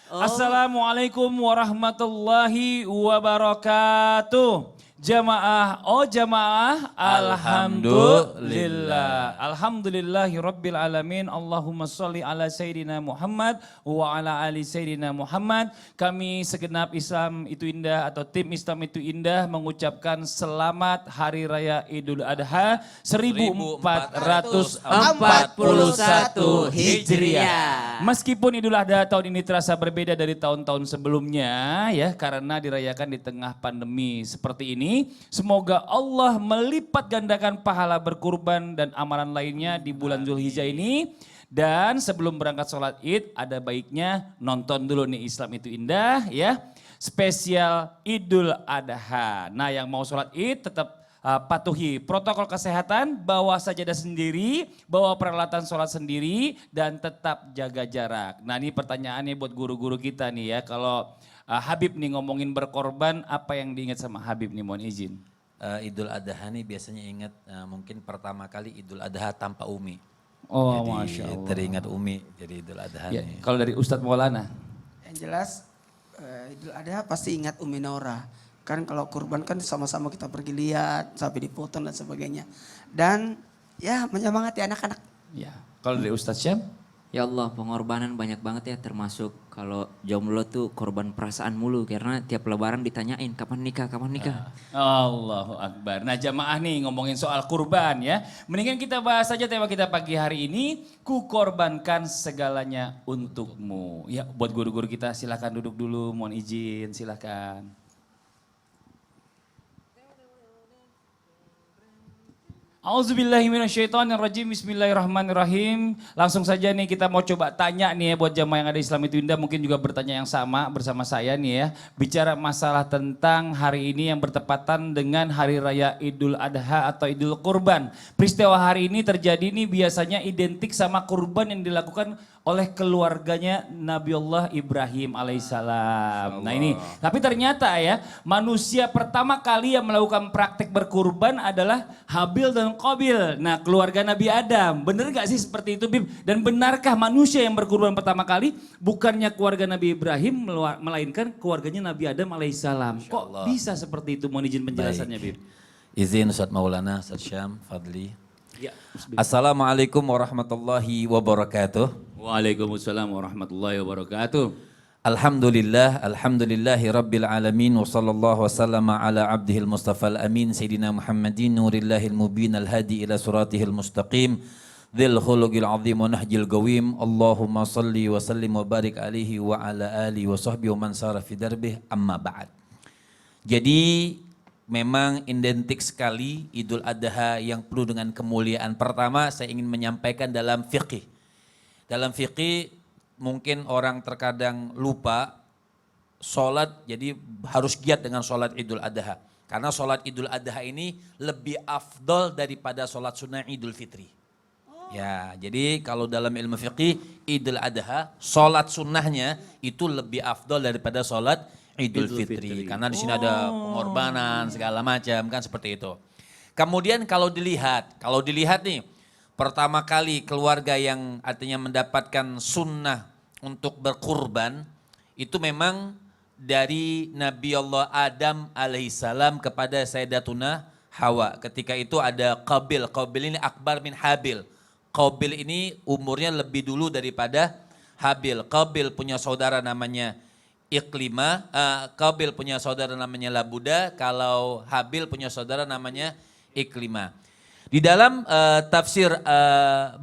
Assalamualaikum warahmatullahi wabarakatuh. Jamaah, alhamdulillah. Alhamdulillahi rabbil alamin. Allahumma sholli ala sayyidina Muhammad wa ala ali sayyidina Muhammad. Kami segenap Islam itu indah atau tim Islam itu indah mengucapkan selamat Hari Raya Idul Adha 1441 Hijriah. Meskipun Idul Adha tahun ini terasa berbeda dari tahun-tahun sebelumnya ya, karena dirayakan di tengah pandemi seperti ini. Semoga Allah melipat gandakan pahala berkurban dan amalan lainnya di bulan Zulhijjah ini. Dan sebelum berangkat sholat id, ada baiknya nonton dulu nih Islam itu indah ya. Spesial Idul Adha. Nah yang mau sholat id tetap patuhi protokol kesehatan, bawa sajadah sendiri, bawa peralatan sholat sendiri, dan tetap jaga jarak. Nah ini pertanyaannya buat guru-guru kita nih ya, kalau Habib nih ngomongin berkorban, apa yang diingat sama Habib nih, mohon izin. Idul Adha nih biasanya ingat mungkin pertama kali Idul Adha tanpa Umi. Oh jadi, Masya Allah. Teringat Umi jadi Idul Adha Ya, nih. kalau dari Ustadz Maulana? Yang jelas Idul Adha pasti ingat Umi Nora. Kan kalau kurban kan sama-sama kita pergi lihat, sampai dipotong dan sebagainya. Dan ya menyemangati anak-anak. Ya, kalau dari Ustadz Syam? Ya Allah, pengorbanan banyak banget ya, termasuk kalau jomblo tuh korban perasaan mulu karena tiap lebaran ditanyain kapan nikah, kapan nikah. Allahu Akbar. Nah jamaah nih ngomongin soal kurban ya. Mendingan kita bahas saja tema kita pagi hari ini. Ku korbankan segalanya untukmu. Ya buat guru-guru kita silakan duduk dulu, mohon izin silakan. Auzubillahiminasyaitonirrajim. Bismillahirrahmanirrahim. Langsung saja nih kita mau coba tanya nih ya buat jamaah yang ada Islam itu indah, mungkin juga bertanya yang sama bersama saya nih ya. Bicara masalah tentang hari ini yang bertepatan dengan Hari Raya Idul Adha atau Idul Kurban. Peristiwa hari ini terjadi nih biasanya identik sama kurban yang dilakukan oleh keluarganya Nabiullah Ibrahim alaihissalam. Nah ini, tapi ternyata ya manusia pertama kali yang melakukan praktek berkurban adalah Habil dan Qabil. Nah keluarga Nabi Adam, bener gak sih seperti itu Bib? Dan benarkah manusia yang berkurban pertama kali bukannya keluarga Nabi Ibrahim melainkan keluarganya Nabi Adam alaihissalam? Kok bisa seperti itu? Mohon izin penjelasannya Bib. Izin Ustadz Maulana, Ustadz Syam, Fadli. Ya, Assalamualaikum warahmatullahi wabarakatuh. Waalaikumsalam warahmatullahi wabarakatuh. Alhamdulillahi rabbil alamin wa sallallahu wasallama ala abdihil mustafal amin Sayyidina Muhammadin nurillahil mubin al-hadi ila suratihil mustaqim dhil khuluqil azim wa nahjil gawim Allahumma salli wa sallim wa barik alihi wa ala alihi wa sahbihi wa man sara fi darbih amma ba'd. Jadi memang identik sekali Idul Adha yang penuh dengan kemuliaan. Pertama saya ingin menyampaikan dalam fiqih. Dalam fikih mungkin orang terkadang lupa sholat, jadi harus giat dengan sholat Idul Adha. Karena sholat Idul Adha ini lebih afdol daripada sholat sunnah Idul Fitri. Ya, jadi kalau dalam ilmu fikih Idul Adha, sholat sunnahnya itu lebih afdol daripada sholat Idul Fitri. Karena di sini ada pengorbanan segala macam kan seperti itu. Kemudian kalau dilihat nih, pertama kali keluarga yang artinya mendapatkan sunnah untuk berkurban itu memang dari Nabi Allah Adam alaihissalam kepada Sayyidatuna Hawa. Ketika itu ada Qabil. Qabil ini akbar min Habil. Qabil ini umurnya lebih dulu daripada Habil. Qabil punya saudara namanya Iklimah. Qabil punya saudara namanya Labuda. Kalau Habil punya saudara namanya Iklimah. Di dalam tafsir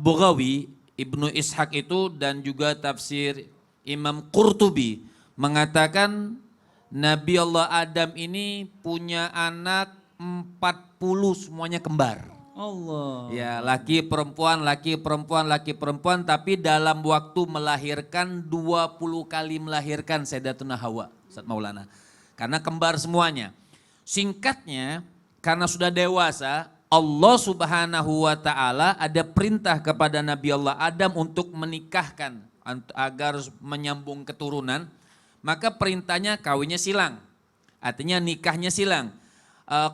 Bughawi, Ibnu Ishaq itu dan juga tafsir Imam Qurtubi mengatakan Nabi Allah Adam ini punya anak 40 semuanya kembar. Allah. Ya, laki perempuan, tapi dalam waktu melahirkan 20 kali melahirkan Sayyidatuna Hawa, Ustaz Maulana. Karena kembar semuanya. Singkatnya, karena sudah dewasa, Allah Subhanahu wa taala ada perintah kepada Nabi Allah Adam untuk menikahkan agar menyambung keturunan, maka perintahnya kawinnya silang. Artinya nikahnya silang.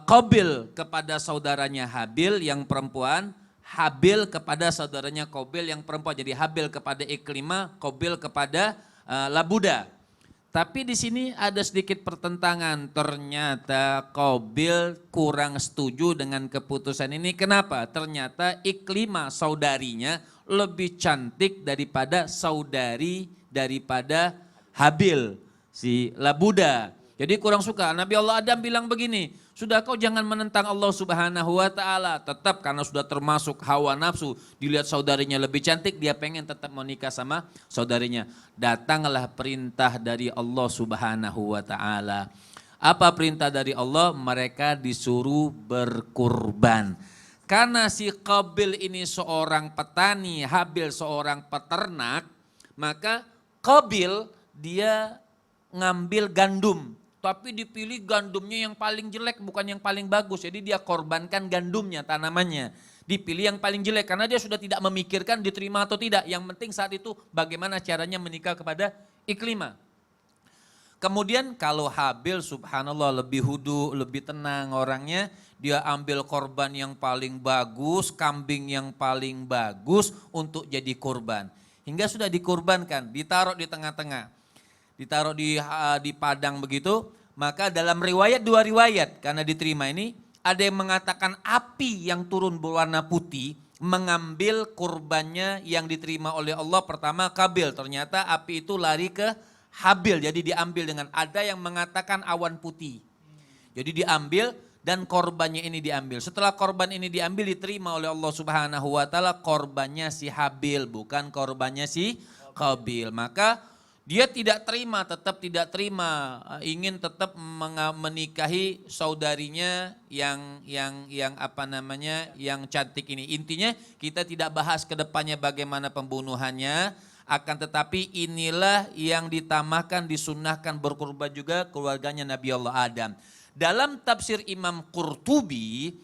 Qabil kepada saudaranya Habil yang perempuan, Habil kepada saudaranya Qabil yang perempuan. Jadi Habil kepada Iklimah, Qabil kepada Labuda. Tapi di sini ada sedikit pertentangan. Ternyata Qabil kurang setuju dengan keputusan ini. Kenapa? Ternyata Iklimah saudarinya lebih cantik daripada saudari daripada Habil, si Labuda. Jadi kurang suka. Nabi Allah Adam bilang begini, sudah kau jangan menentang Allah Subhanahu wa Ta'ala. Tetap karena sudah termasuk hawa nafsu. Dilihat saudarinya lebih cantik, dia pengen tetap menikah sama saudarinya. Datanglah perintah dari Allah Subhanahu wa Ta'ala. Apa perintah dari Allah? Mereka disuruh berkurban. Karena si Qabil ini seorang petani, Habil seorang peternak, maka Qabil dia ngambil gandum. Tapi dipilih gandumnya yang paling jelek, bukan yang paling bagus. Jadi dia korbankan gandumnya, tanamannya. Dipilih yang paling jelek karena dia sudah tidak memikirkan diterima atau tidak. Yang penting saat itu bagaimana caranya menikah kepada Iklimah. Kemudian kalau Habil subhanallah lebih hudu, lebih tenang orangnya. Dia ambil korban yang paling bagus, kambing yang paling bagus untuk jadi korban. Hingga sudah dikorbankan, ditaruh di tengah-tengah. Ditaruh di padang begitu, maka dalam riwayat, dua riwayat karena diterima ini, ada yang mengatakan api yang turun berwarna putih mengambil kurbannya yang diterima oleh Allah. Pertama Qabil, ternyata api itu lari ke Habil, jadi diambil dengan, ada yang mengatakan awan putih. Jadi diambil dan korbannya ini diambil. Setelah korban ini diambil, diterima oleh Allah Subhanahu wa Ta'ala, korbannya si Habil, bukan korbannya si Qabil. Maka dia tidak terima, tetap tidak terima, ingin tetap menikahi saudarinya yang cantik ini. Intinya kita tidak bahas ke depannya bagaimana pembunuhannya, akan tetapi inilah yang ditamakan, disunnahkan berkurban juga keluarganya Nabi Allah Adam. Dalam tafsir Imam Qurtubi,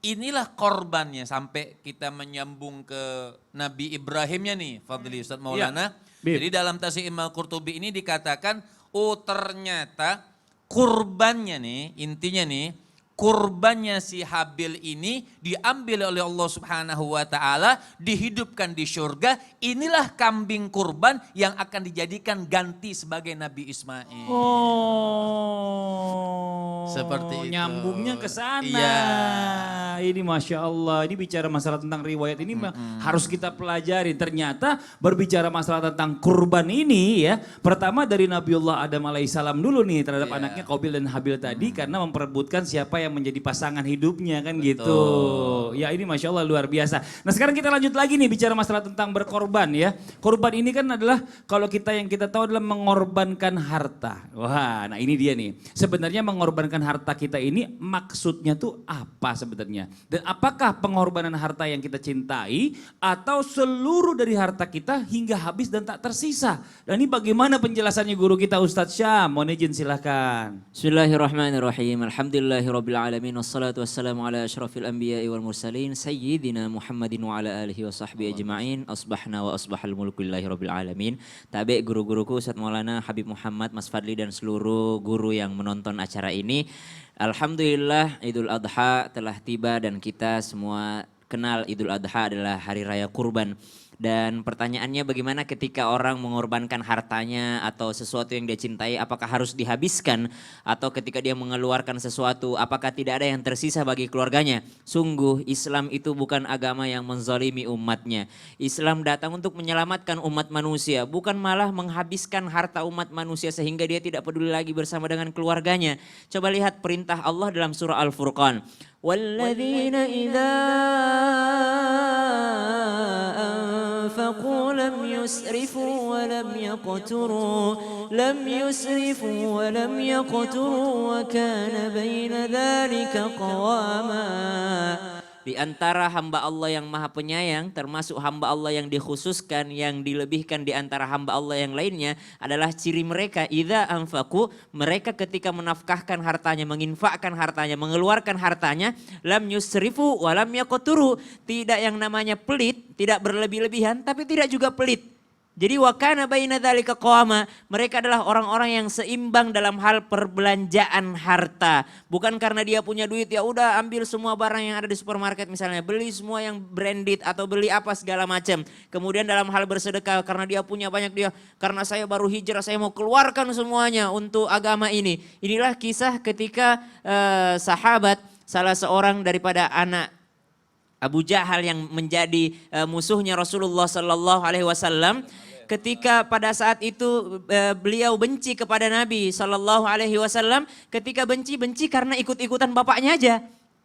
inilah korbannya, sampai kita menyambung ke Nabi Ibrahimnya nih, Fadli Ustaz Maulana. Ya. Jadi dalam tafsir Imam Qurtubi ini dikatakan, oh ternyata kurbannya nih, intinya nih, kurbannya si Habil ini diambil oleh Allah Subhanahu wa Ta'ala, dihidupkan di surga. Inilah kambing kurban yang akan dijadikan ganti sebagai Nabi Ismail. Oh, seperti itu. Nyambungnya ke sana. Iya. Ini Masya Allah, ini bicara masalah tentang riwayat ini harus kita pelajari. Ternyata berbicara masalah tentang kurban ini ya, pertama dari Nabiullah Adam alaihissalam dulu nih terhadap anaknya Qabil dan Habil tadi, karena memperebutkan siapa yang menjadi pasangan hidupnya kan. Betul. Gitu. Ya ini Masya Allah luar biasa. Nah sekarang kita lanjut lagi nih bicara masalah tentang berkorban ya. Korban ini kan adalah kalau yang kita tahu adalah mengorbankan harta. Wah, nah ini dia nih. Sebenarnya mengorbankan harta kita ini maksudnya tuh apa sebenarnya? Dan apakah pengorbanan harta yang kita cintai atau seluruh dari harta kita hingga habis dan tak tersisa? Dan ini bagaimana penjelasannya guru kita Ustadz Syam? Mohon izin silahkan. Bismillahirrahmanirrahim. Alhamdulillahirabbil alamin wassalatu wassalamu ala asyrafil anbiya'i wal mursalin sayyidina Muhammadin wa ala alihi wa sahbihi ajma'in. Asbahna wa asbahal mulku lillahi rabbil alamin. Tabe guru-guruku Ustadz Maulana Habib Muhammad, Mas Fadli dan seluruh guru yang menonton acara ini. Alhamdulillah Idul Adha telah tiba dan kita semua kenal Idul Adha adalah hari raya kurban. Dan pertanyaannya bagaimana ketika orang mengorbankan hartanya atau sesuatu yang dia cintai, apakah harus dihabiskan? Atau ketika dia mengeluarkan sesuatu, apakah tidak ada yang tersisa bagi keluarganya? Sungguh Islam itu bukan agama yang menzalimi umatnya. Islam datang untuk menyelamatkan umat manusia, bukan malah menghabiskan harta umat manusia sehingga dia tidak peduli lagi bersama dengan keluarganya. Coba lihat perintah Allah dalam surah Al-Furqan. وَالَّذِينَ إِذَا أَنفَقُوا لَمْ يُسْرِفُوا وَلَمْ يَقْتُرُوا وَكَانَ بَيْنَ ذَلِكَ قَوَامًا. Di antara hamba Allah yang maha penyayang, termasuk hamba Allah yang dikhususkan, yang dilebihkan di antara hamba Allah yang lainnya adalah ciri mereka. Idza anfaqu, mereka ketika menafkahkan hartanya, menginfakkan hartanya, mengeluarkan hartanya, lam yusrifu wa lam yaqturu, tidak yang namanya pelit, tidak berlebih-lebihan, tapi tidak juga pelit. Jadi wakana baina dzalika qawama, mereka adalah orang-orang yang seimbang dalam hal perbelanjaan harta. Bukan karena dia punya duit ya udah ambil semua barang yang ada di supermarket misalnya, beli semua yang branded atau beli apa segala macam. Kemudian dalam hal bersedekah karena dia punya banyak dia, karena saya baru hijrah saya mau keluarkan semuanya untuk agama ini. Inilah kisah ketika sahabat salah seorang daripada anak Abu Jahal yang menjadi musuhnya Rasulullah Sallallahu Alaihi Wasallam. Ketika pada saat itu beliau benci kepada Nabi Sallallahu Alaihi Wasallam, ketika benci karena ikut-ikutan bapaknya aja.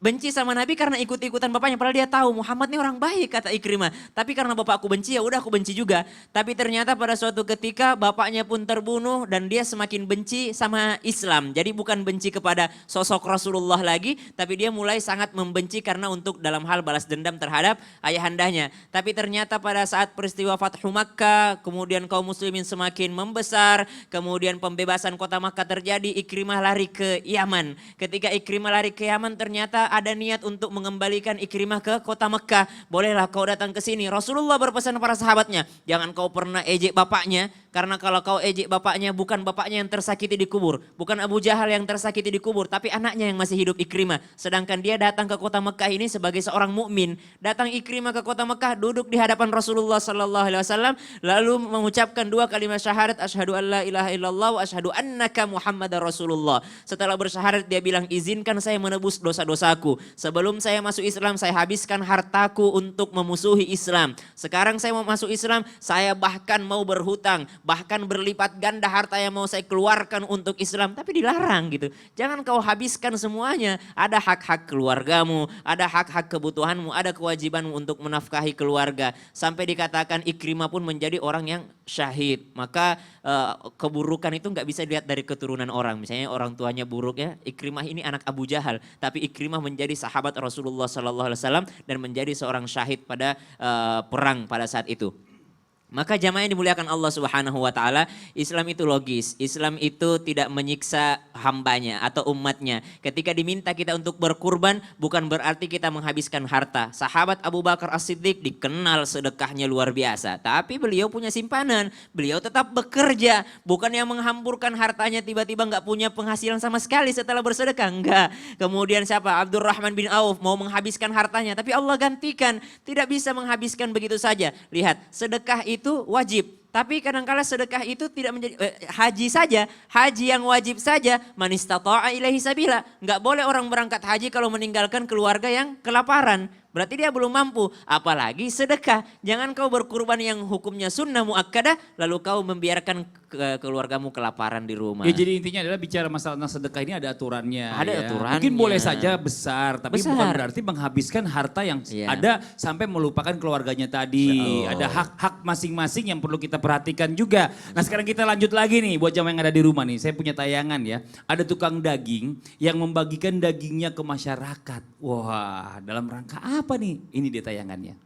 Benci sama Nabi karena ikut-ikutan bapaknya. Padahal dia tahu Muhammad ini orang baik kata Ikrimah. Tapi karena bapakku benci ya udah aku benci juga. Tapi ternyata pada suatu ketika bapaknya pun terbunuh dan dia semakin benci sama Islam. Jadi bukan benci kepada sosok Rasulullah lagi. Tapi dia mulai sangat membenci karena untuk dalam hal balas dendam terhadap ayahandanya. Tapi ternyata pada saat peristiwa Fathu Makkah. Kemudian kaum muslimin semakin membesar. Kemudian pembebasan kota Makkah terjadi. Ikrimah lari ke Yaman. Ketika Ikrimah lari ke Yaman ternyata ada niat untuk mengembalikan Ikrimah ke kota Mekah. Bolehlah kau datang ke sini. Rasulullah berpesan para sahabatnya, jangan kau pernah ejek bapaknya. Karena kalau kau ejek bapaknya, bukan bapaknya yang tersakiti di kubur. Bukan Abu Jahal yang tersakiti di kubur, tapi anaknya yang masih hidup Ikrimah. Sedangkan dia datang ke kota Mekah ini sebagai seorang mukmin. Datang Ikrimah ke kota Mekah, duduk di hadapan Rasulullah Sallallahu Alaihi Wasallam, lalu mengucapkan dua kalimat syahadat, asyhadu an la ilaha illallah wa asyhadu annaka Muhammadar Rasulullah. Setelah bersyahadat dia bilang, izinkan saya menebus dosa-dosaku. Sebelum saya masuk Islam, saya habiskan hartaku untuk memusuhi Islam. Sekarang saya mau masuk Islam, saya bahkan mau berhutang, bahkan berlipat ganda harta yang mau saya keluarkan untuk Islam. Tapi dilarang gitu. Jangan kau habiskan semuanya. Ada hak-hak keluargamu, ada hak-hak kebutuhanmu, ada kewajibanmu untuk menafkahi keluarga. Sampai dikatakan Ikrimah pun menjadi orang yang syahid. Maka keburukan itu nggak bisa dilihat dari keturunan orang. Misalnya orang tuanya buruk ya. Ikrimah ini anak Abu Jahal. Tapi Ikrimah menjadi sahabat Rasulullah Sallallahu Alaihi Wasallam dan menjadi seorang syahid pada perang pada saat itu. Maka jamaah yang dimuliakan Allah Subhanahu wa taala, Islam itu logis. Islam itu tidak menyiksa hambanya atau umatnya. Ketika diminta kita untuk berkurban, bukan berarti kita menghabiskan harta. Sahabat Abu Bakar As-Siddiq dikenal sedekahnya luar biasa, tapi beliau punya simpanan. Beliau tetap bekerja, bukan yang menghamburkan hartanya tiba-tiba nggak punya penghasilan sama sekali setelah bersedekah. Enggak. Kemudian siapa? Abdurrahman bin Auf mau menghabiskan hartanya, tapi Allah gantikan. Tidak bisa menghabiskan begitu saja. Lihat, sedekah itu wajib. Tapi kadangkala sedekah itu tidak menjadi haji saja, haji yang wajib saja, man istata'a ilaihi sabila. Enggak boleh orang berangkat haji kalau meninggalkan keluarga yang kelaparan. Berarti dia belum mampu, apalagi sedekah. Jangan kau berkurban yang hukumnya sunnah muakkadah, lalu kau membiarkan keluargamu kelaparan di rumah. Ya jadi intinya adalah bicara masalah tentang sedekah ini ada aturannya. Ada ya. aturannya. Mungkin boleh saja besar, tapi Besar. bukan berarti menghabiskan harta yang Iya. ada sampai melupakan keluarganya tadi. Ada hak-hak masing-masing yang perlu kita perhatikan juga. Nah sekarang kita lanjut lagi nih buat jamaah yang ada di rumah nih. Saya punya tayangan ya. Ada tukang daging yang membagikan dagingnya ke masyarakat. Wah, dalam rangka apa nih? Ini dia tayangannya.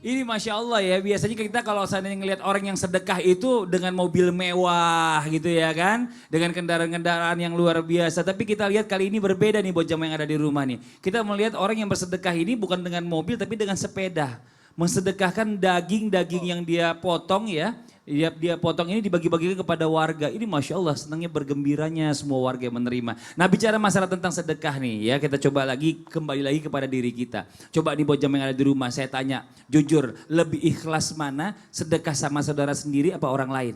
Ini Masya Allah ya, biasanya kita kalau seandainya ngelihat orang yang sedekah itu dengan mobil mewah gitu ya kan. Dengan kendaraan-kendaraan yang luar biasa. Tapi kita lihat kali ini berbeda nih buat jamaah yang ada di rumah nih. Kita melihat orang yang bersedekah ini bukan dengan mobil tapi dengan sepeda. Mensedekahkan daging-daging yang dia potong ya. Dia potong ini dibagi-bagikan kepada warga. Ini Masya Allah senangnya bergembiranya semua warga yang menerima. Nah bicara masalah tentang sedekah nih ya. Kita coba lagi kembali lagi kepada diri kita. Coba nih buat jamaah yang ada di rumah saya tanya. Jujur lebih ikhlas mana sedekah sama saudara sendiri apa orang lain?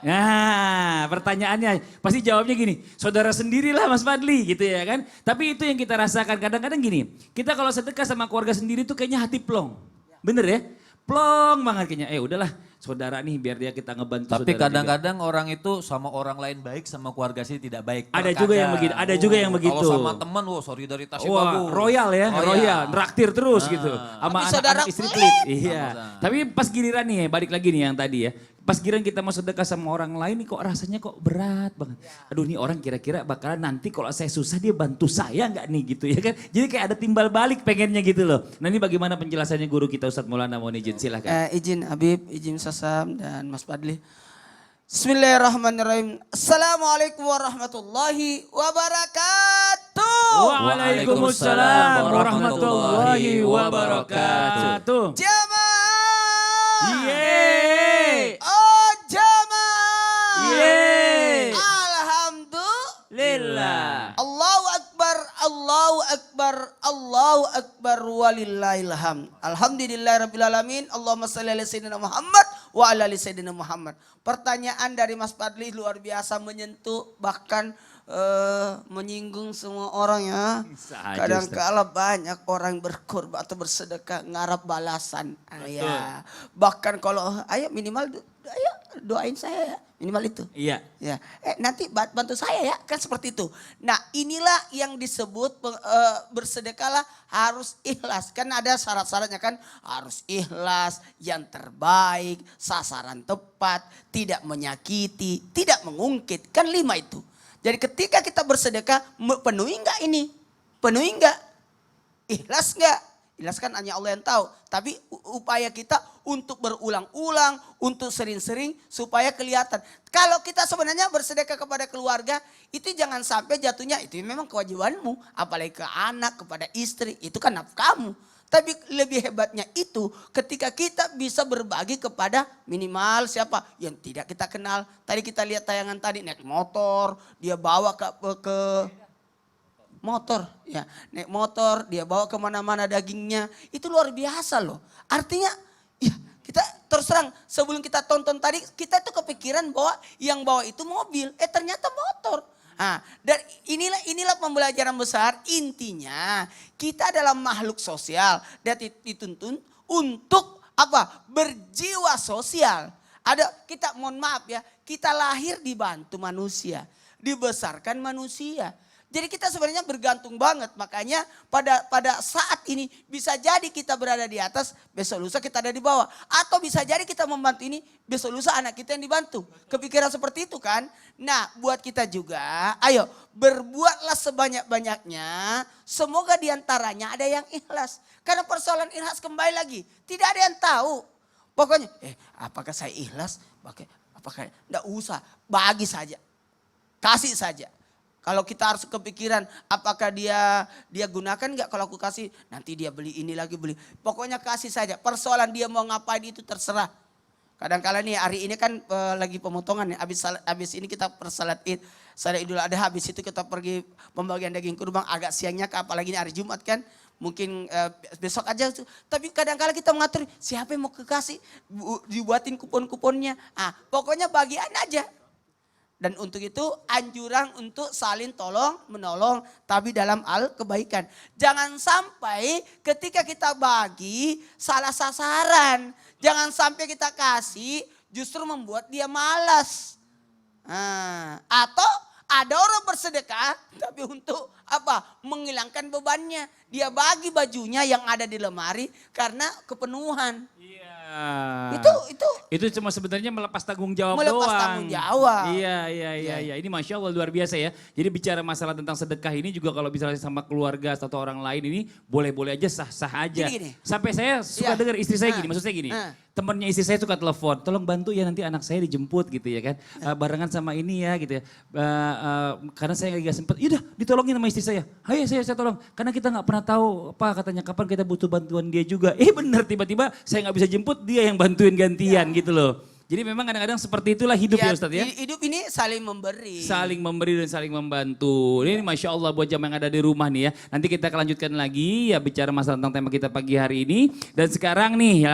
Nah pertanyaannya pasti jawabnya gini. Saudara sendirilah Mas Fadli gitu ya kan. Tapi itu yang kita rasakan kadang-kadang gini. Kita kalau sedekah sama keluarga sendiri tuh kayaknya hati plong. Bener ya? Plong banget kayaknya. Udahlah saudara nih biar dia kita ngebantu Tapi saudara juga. kadang-kadang orang itu sama orang lain baik, sama keluarga sendiri tidak baik. Ada juga yang begitu, ada juga yang begitu. Kalau sama teman, solidaritasnya Wah, bagus. royal ya, royal, traktir terus gitu. Sama Tapi saudara anak-anak istri pelit. Iya. Sama-sama. Tapi pas giliran nih, balik lagi nih yang tadi ya. Pas giliran kita mau sedekah sama orang lain nih kok rasanya kok berat banget. Aduh nih orang kira-kira bakalan nanti kalau saya susah dia bantu saya nggak nih gitu ya kan. Jadi kayak ada timbal balik pengennya gitu loh. Nah ini bagaimana penjelasannya guru kita Ustadz Maulana Monijin, silahkan. Izin Habib, izin Sasam dan Mas Fadli. Bismillahirrahmanirrahim. Assalamualaikum warahmatullahi wabarakatuh. Waalaikumsalam warahmatullahi wabarakatuh. Jamaah. Yeay. Oh jamaah. Yeay. Alhamdulillah. Allahu Akbar, Allahu Akbar, Allahu Akbar walillahilham. Alhamdulillahirabbil alamin. Allahumma shalli ala sayyidina Muhammad wa ala ali sayyidina Muhammad. Pertanyaan dari Mas Fadli luar biasa menyentuh bahkan menyinggung semua orang ya. Kadang-kala banyak orang berkorban atau bersedekah ngarap balasan. Ya. Bahkan kalau ayo minimal ayo doain saya ya. Minimal itu. Iya. Ya, nanti bantu saya ya, kan seperti itu. Nah, inilah yang disebut bersedekahlah harus ikhlas. Kan ada syarat-syaratnya kan, harus ikhlas, yang terbaik, sasaran tepat, tidak menyakiti, tidak mengungkit. Kan 5 itu. Jadi ketika kita bersedekah, penuhi enggak ini? Penuhi enggak? Ikhlas enggak? Ikhlas kan hanya Allah yang tahu. Tapi upaya kita untuk berulang-ulang, untuk sering-sering supaya kelihatan. Kalau kita sebenarnya bersedekah kepada keluarga, itu jangan sampai jatuhnya, itu memang kewajibanmu. Apalagi ke anak, kepada istri, itu kan nafkahmu. Tapi lebih hebatnya itu ketika kita bisa berbagi kepada minimal siapa yang tidak kita kenal. Tadi kita lihat tayangan tadi naik motor, dia bawa ke motor, ya naik motor, dia bawa kemana-mana dagingnya, itu luar biasa loh. Artinya, ya kita terus terang sebelum kita tonton tadi, kita tuh kepikiran bahwa yang bawa itu mobil, ternyata motor. Nah, dan inilah pembelajaran besar. Intinya kita adalah makhluk sosial dan dituntun untuk apa? Berjiwa sosial. Ada kita mohon maaf ya, kita lahir dibantu manusia, dibesarkan manusia. Jadi kita sebenarnya bergantung banget, makanya pada saat ini bisa jadi kita berada di atas, besok lusa kita ada di bawah. Atau bisa jadi kita membantu ini, besok lusa anak kita yang dibantu. Kepikiran seperti itu kan. Nah buat kita juga, ayo berbuatlah sebanyak-banyaknya, semoga diantaranya ada yang ikhlas. Karena persoalan ikhlas kembali lagi, tidak ada yang tahu. Pokoknya, apakah saya ikhlas? Apakah enggak usah, bagi saja, kasih saja. Kalau kita harus kepikiran apakah dia gunakan nggak, kalau aku kasih nanti dia beli ini lagi beli. Pokoknya kasih saja, persoalan dia mau ngapain itu terserah. Kadang-kala nih hari ini kan lagi pemotongan nih, habis ini kita persalat Id. Salat Idul Adha, habis itu kita pergi pembagian daging kurban agak siangnya, apalagi ini hari Jumat kan. Mungkin besok aja. Tapi kadang-kala kita mengatur siapa yang mau kekasih, dibuatin kupon-kuponnya. Pokoknya bagian aja. Dan untuk itu anjuran untuk saling tolong menolong tapi dalam hal kebaikan. Jangan sampai ketika kita bagi salah sasaran. Jangan sampai kita kasih justru membuat dia malas. Atau ada orang bersedekah tapi untuk apa? Menghilangkan bebannya. Dia bagi bajunya yang ada di lemari karena kepenuhan. Iya. Itu cuma sebenarnya melepas tanggung jawab doang. Melepas tanggung jawab. Iya. Ini Masya Allah luar biasa ya. Jadi bicara masalah tentang sedekah ini juga kalau misalnya sama keluarga atau orang lain ini boleh-boleh aja, sah-sah aja. Gini. Sampai saya suka dengar istri saya gini, maksud saya gini. Temennya istri saya suka telepon, tolong bantu ya nanti anak saya dijemput gitu ya kan. Barengan sama ini ya gitu ya. Karena saya gak sempet, yaudah ditolongin sama istri saya. Ayo saya tolong. Karena kita gak pernah tahu apa katanya kapan kita butuh bantuan dia juga. Bener tiba-tiba saya gak bisa jemput, dia yang bantuin gantian gitu loh. Jadi memang kadang-kadang seperti itulah hidup ya Ustadz ya. Hidup ini saling memberi. Saling memberi dan saling membantu. Ini Masya Allah buat jamaah yang ada di rumah nih ya. Nanti kita akan lanjutkan lagi ya bicara masalah tentang tema kita pagi hari ini. Dan sekarang nih ya.